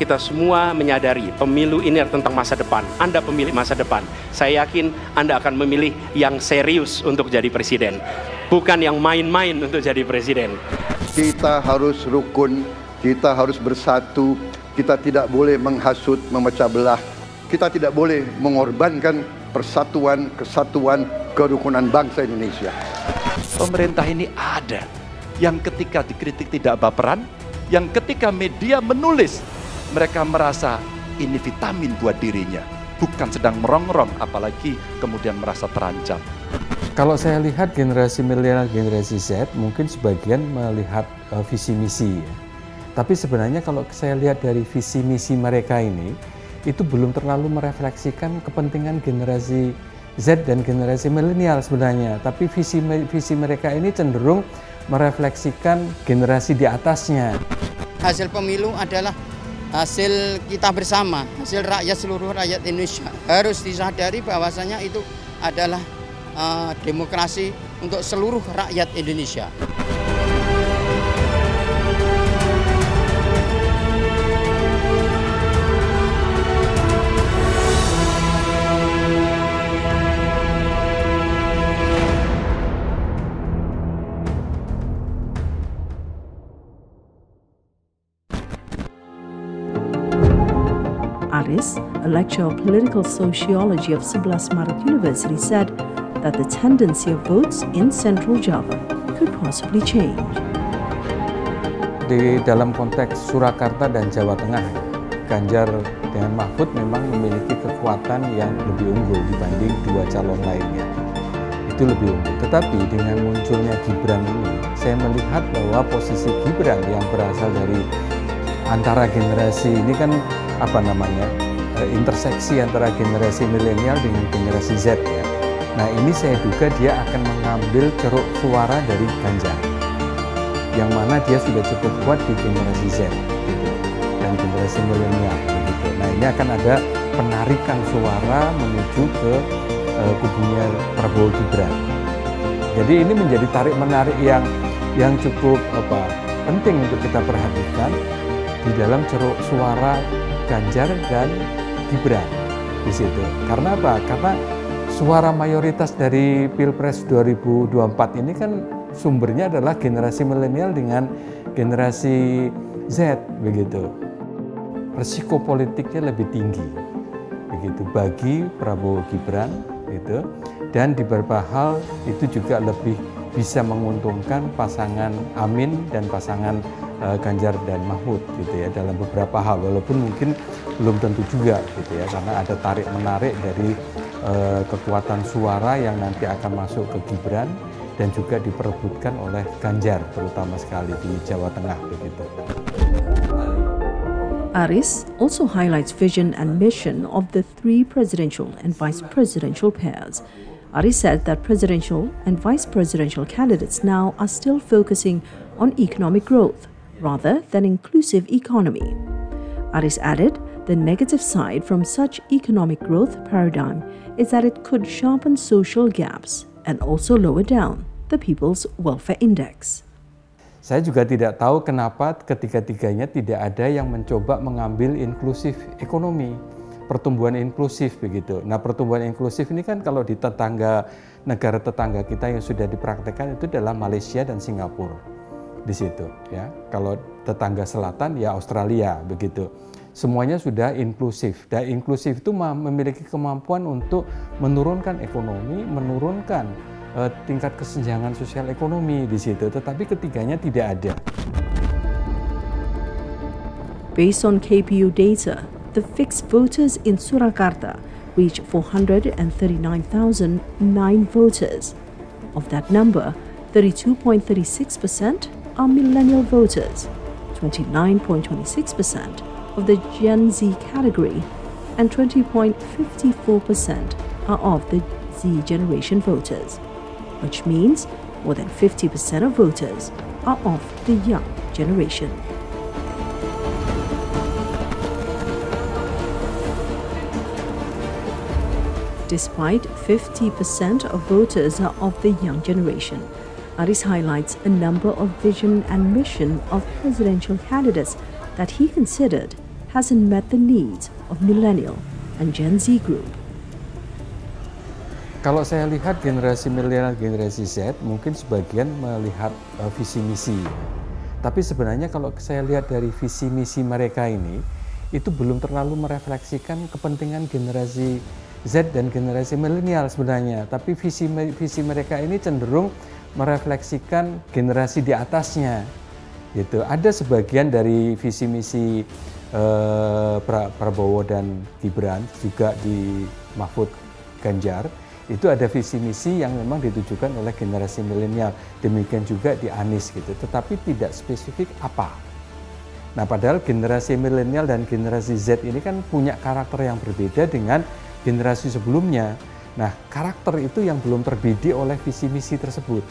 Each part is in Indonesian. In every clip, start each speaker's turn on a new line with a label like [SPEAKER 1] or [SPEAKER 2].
[SPEAKER 1] kita semua menyadari pemilu ini tentang masa depan. Anda pemilih masa depan. Saya yakin Anda akan memilih yang serius untuk jadi presiden, bukan yang main-main untuk jadi presiden.
[SPEAKER 2] Kita harus rukun, kita harus bersatu, kita tidak boleh menghasut, memecah belah. Kita tidak boleh mengorbankan persatuan, kesatuan, kerukunan bangsa Indonesia.
[SPEAKER 3] Pemerintah ini ada yang ketika dikritik tidak baperan, yang ketika media menulis, mereka merasa ini vitamin buat dirinya, bukan sedang merongrong, apalagi kemudian merasa terancam.
[SPEAKER 4] Kalau saya lihat generasi milenial, generasi Z, mungkin sebagian melihat visi misi. Ya. Tapi sebenarnya kalau saya lihat dari visi misi mereka ini, itu belum terlalu merefleksikan kepentingan generasi Z dan generasi milenial sebenarnya. Tapi visi mereka ini cenderung merefleksikan generasi di atasnya.
[SPEAKER 5] Hasil pemilu adalah hasil kita bersama, hasil rakyat, seluruh rakyat Indonesia. Harus disadari bahwasanya itu adalah demokrasi untuk seluruh rakyat Indonesia.
[SPEAKER 6] Aris, a lecturer of political sociology of 11 Maret University, said that the tendency of votes in Central Java could possibly change.
[SPEAKER 4] Di dalam konteks Surakarta dan Jawa Tengah, Ganjar dengan Mahfud memang memiliki kekuatan yang lebih unggul dibanding dua calon lainnya. Itu lebih unggul. Tetapi dengan munculnya Gibran ini, saya melihat bahwa posisi Gibran yang berasal dari antara generasi ini kan interseksi antara generasi milenial dengan generasi Z ya. Nah ini saya duga dia akan mengambil ceruk suara dari Ganjar, yang mana dia sudah cukup kuat di generasi Z gitu, dan generasi milenial begitu. Nah ini akan ada penarikan suara menuju ke kubunya Prabowo Gibran. Jadi ini menjadi tarik menarik yang cukup penting untuk kita perhatikan di dalam ceruk suara Ganjar dan Gibran di situ. Karena apa? Karena suara mayoritas dari Pilpres 2024 ini kan sumbernya adalah generasi milenial dengan generasi Z begitu. Risiko politiknya lebih tinggi begitu bagi Prabowo Gibran gitu, dan di beberapa hal itu juga lebih bisa menguntungkan pasangan Amin dan pasangan Ganjar dan Mahfud gitu ya dalam beberapa hal, walaupun mungkin belum tentu juga gitu ya, karena ada tarik menarik dari kekuatan suara yang nanti akan masuk ke Gibran dan juga diperebutkan oleh Ganjar terutama sekali di Jawa Tengah begitu.
[SPEAKER 6] Aris also highlights vision and mission of the three presidential and vice presidential pairs. Aris said that presidential and vice presidential candidates now are still focusing on economic growth rather than inclusive economy. Aris added the negative side from such economic growth paradigm is that it could sharpen social gaps and also lower down the People's Welfare Index.
[SPEAKER 4] Saya juga tidak tahu kenapa ketiga-tiganya tidak ada yang mencoba mengambil inklusif ekonomi, pertumbuhan inklusif begitu. Nah, pertumbuhan inklusif ini kan kalau di negara tetangga kita yang sudah dipraktekkan itu adalah Malaysia dan Singapura. Di situ ya. Kalau tetangga selatan ya Australia begitu. Semuanya sudah inklusif. Dan inklusif itu memiliki kemampuan untuk menurunkan ekonomi, menurunkan tingkat kesenjangan sosial ekonomi di situ. Tetapi ketiganya tidak ada.
[SPEAKER 6] Based on KPU data, the fixed voters in Surakarta reached 439,009 voters. Of that number, 32.36% are millennial voters, 29.26% of the Gen Z category, and 20.54% are of the Z generation voters, which means more than 50% of voters are of the young generation. Despite 50% of voters are of the young generation, Aris highlights a number of vision and mission of presidential candidates that he considered hasn't met the needs of millennial and Gen Z group.
[SPEAKER 4] Kalau saya lihat generasi milenial, generasi Z, mungkin sebagian melihat visi misi. Tapi sebenarnya kalau saya lihat dari visi misi mereka ini, itu belum terlalu merefleksikan kepentingan generasi Z dan generasi milenial sebenarnya. Tapi visi mereka ini cenderung merefleksikan generasi di atasnya. Gitu. Ada sebagian dari visi misi Prabowo dan Gibran, juga di Mahfud Ganjar, itu ada visi misi yang memang ditujukan oleh generasi milenial, demikian juga di Anies gitu, tetapi tidak spesifik apa. Nah, padahal generasi milenial dan generasi Z ini kan punya karakter yang berbeda dengan generasi sebelumnya. Nah, karakter itu yang belum terbidik oleh visi misi tersebut.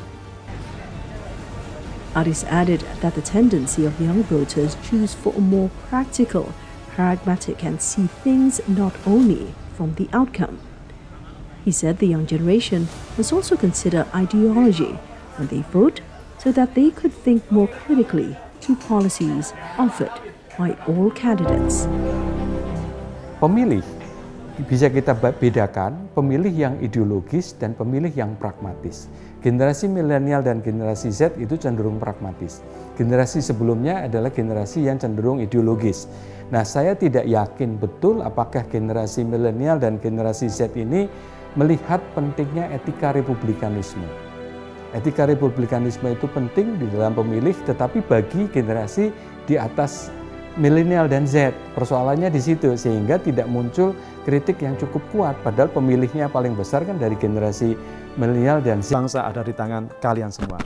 [SPEAKER 6] Aris added that the tendency of young voters choose for a more practical, pragmatic and see things not only from the outcome. He said the young generation must also consider ideology when they vote so that they could think more critically to policies offered by all candidates.
[SPEAKER 4] Pemilih bisa kita bedakan pemilih yang ideologis dan pemilih yang pragmatis. Generasi milenial dan generasi Z itu cenderung pragmatis. Generasi sebelumnya adalah generasi yang cenderung ideologis. Nah, saya tidak yakin betul apakah generasi milenial dan generasi Z ini melihat pentingnya etika republikanisme. Etika republikanisme itu penting di dalam pemilih, tetapi bagi generasi di atas milenial dan Z, persoalannya di situ, sehingga tidak muncul kritik yang cukup kuat, padahal pemilihnya paling besar kan dari generasi milenial dan Z.
[SPEAKER 7] Bangsa ada di tangan kalian semua.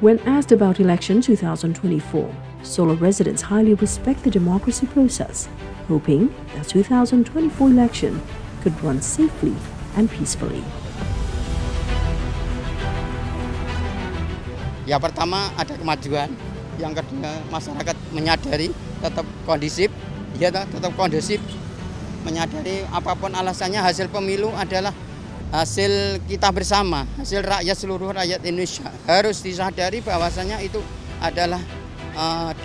[SPEAKER 6] When asked about election 2024, Solo residents highly respect the democracy process, hoping the 2024 election could run safely and peacefully.
[SPEAKER 5] Ya, pertama ada kemajuan, yang kedua masyarakat menyadari tetap kondusif, ya tetap kondusif, menyadari apapun alasannya hasil pemilu adalah hasil kita bersama, hasil rakyat, seluruh rakyat Indonesia. Harus disadari bahwasanya itu adalah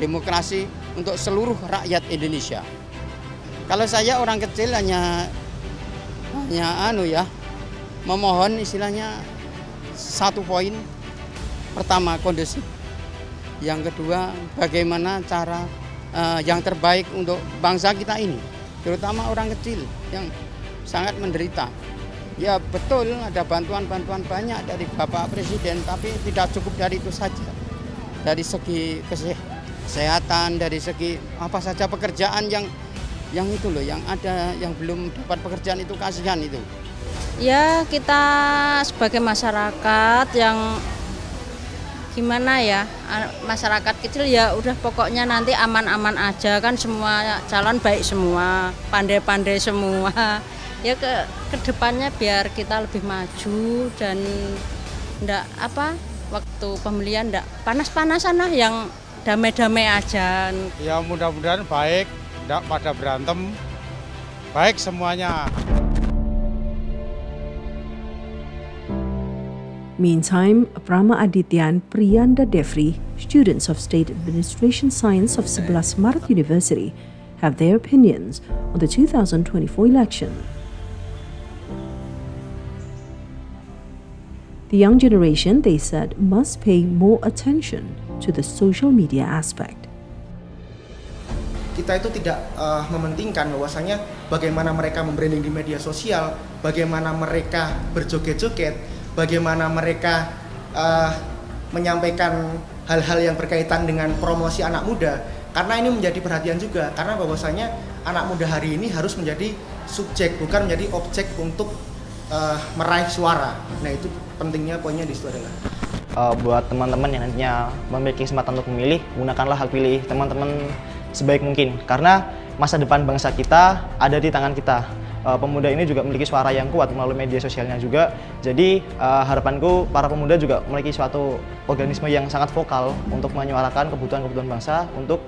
[SPEAKER 5] demokrasi untuk seluruh rakyat Indonesia. Kalau saya orang kecil hanya memohon istilahnya satu poin. Pertama, kondusif. Yang kedua, bagaimana cara yang terbaik untuk bangsa kita ini, terutama orang kecil yang sangat menderita. Ya betul, ada bantuan-bantuan banyak dari Bapak Presiden, tapi tidak cukup dari itu saja. Dari segi kesehatan, dari segi apa saja pekerjaan yang itu loh, yang ada yang belum dapat pekerjaan itu kasihan itu.
[SPEAKER 8] Ya, kita sebagai masyarakat yang gimana ya, masyarakat kecil ya udah pokoknya nanti aman-aman aja kan, semua calon baik semua, pandai-pandai semua. Ya ke depannya biar kita lebih maju dan enggak waktu pemilihan enggak panas-panasan lah, yang damai-damai aja.
[SPEAKER 9] Ya mudah-mudahan baik, enggak pada berantem, baik semuanya.
[SPEAKER 6] Meantime, Prama Aditya and Priyanda Devri, students of State Administration Science of 11 Maret University, have their opinions on the 2024 election. The young generation, they said, must pay more attention to the social media aspect.
[SPEAKER 10] Kita itu tidak mementingkan bahwasanya bagaimana mereka membranding di media sosial, bagaimana mereka berjoget-joget, bagaimana mereka menyampaikan hal-hal yang berkaitan dengan promosi anak muda. Karena ini menjadi perhatian juga, karena bahwasanya anak muda hari ini harus menjadi subjek, bukan menjadi objek untuk meraih suara. Nah, itu pentingnya poinnya di situ adalah
[SPEAKER 11] buat teman-teman yang nantinya memiliki kesempatan untuk memilih, gunakanlah hak pilih teman-teman sebaik mungkin, karena masa depan bangsa kita ada di tangan kita. Pemuda ini juga memiliki suara yang kuat melalui media sosialnya juga. Jadi harapanku para pemuda juga memiliki suatu organisme yang sangat vokal untuk menyuarakan kebutuhan-kebutuhan bangsa untuk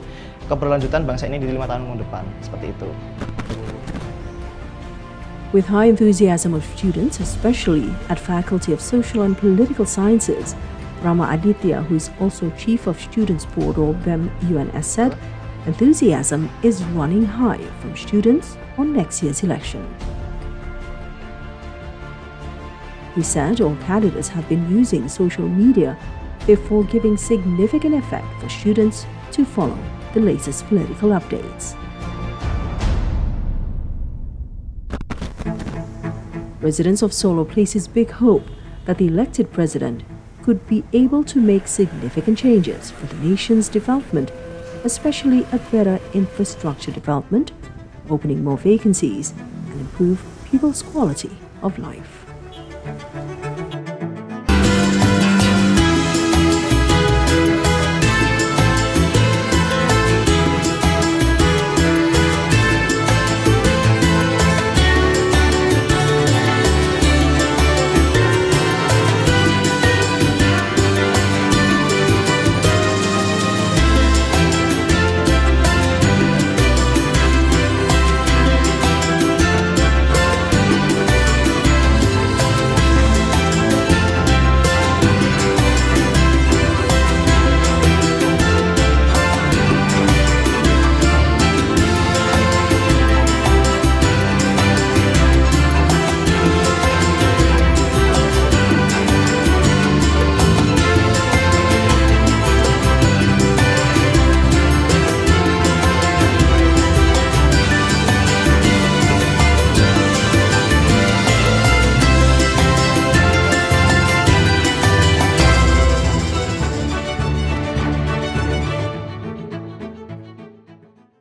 [SPEAKER 11] keberlanjutan bangsa ini di 5 tahun ke depan. Seperti itu.
[SPEAKER 6] With high enthusiasm of students, especially at Faculty of Social and Political Sciences, Rama Aditya, who is also Chief of Students Board or BEM UNS, said enthusiasm is running high from students on next year's election. He said all candidates have been using social media, therefore giving significant effect for students to follow the latest political updates. Residents of Solo places big hope that the elected president could be able to make significant changes for the nation's development, especially a better infrastructure development, opening more vacancies, and improve people's quality of life.